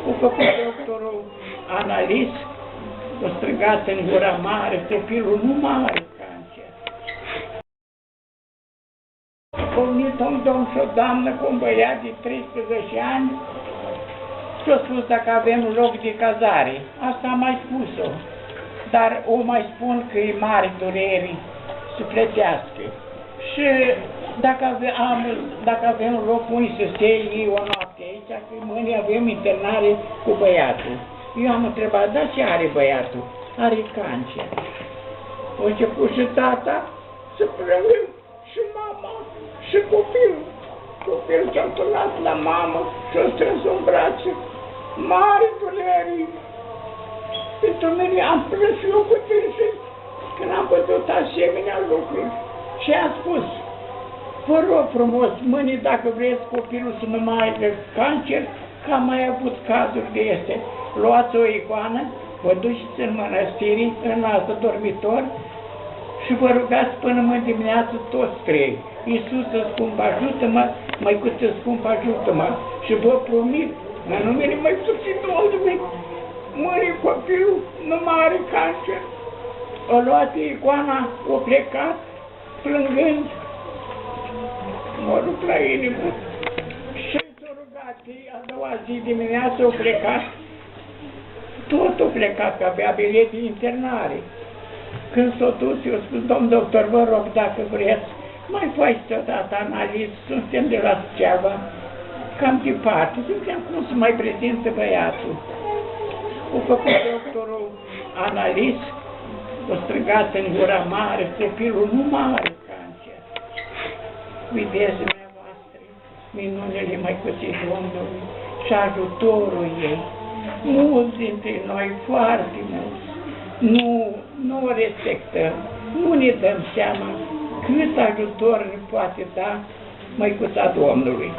A făcut doctorul analiz, o strigat în gura mare, copilul nu mai are cancer. A venit un domn și o doamnă cu un băiat de 13 ani și a spus dacă avem loc de cazare. Asta am mai spus-o, dar o mai spun că e mare durere sufletească. Și dacă avem loc unii să stea o noapte aici, că mâine avem internare cu băiatul. Eu am întrebat, da, ce are băiatul? Are cancer. A început și tata să plângă, și mama, și copilul. Copilul s-a întâlnit la mamă și a strâns în brațe. Mare durere. Pentru mine am plâns și eu cu târsi când am văzut asemenea lucruri. Și am spus, vă rog frumos, mâine dacă vreți copilul să nu mai aibă cancer, că am mai avut cazuri de este. Luați o icoană, vă duceți în mănăstiri, în altă dormitor și vă rugați până mâine dimineață toți trei. Iisuse scump, ajută-mă, Măicuță scump, ajută-mă. Și vă promit, în numele Măicuții Domnului, mâine copilul nu mai are cancer. O luat icoana, o plecat, plângând, mă rup la inimă. Și s-a rugat, a doua zi dimineață o plecat, tot o plecat, că avea bilet de internare. Când s-a dus, eu spus, domn doctor, vă rog, dacă vreți, mai faceți odată analiz, suntem de la Suceava, cam departe, suntem cum să mai prezintă băiatul. A făcut doctorul analiz, a strigat în gura mare, copilul nu mai are cancer. Vedeți dumneavoastră minunile Măicuței Domnului și ajutorul ei. Mulți dintre noi, foarte mulți, nu o respectăm, nu ne dăm seama cât ajutor ne poate da Măicuța Domnului.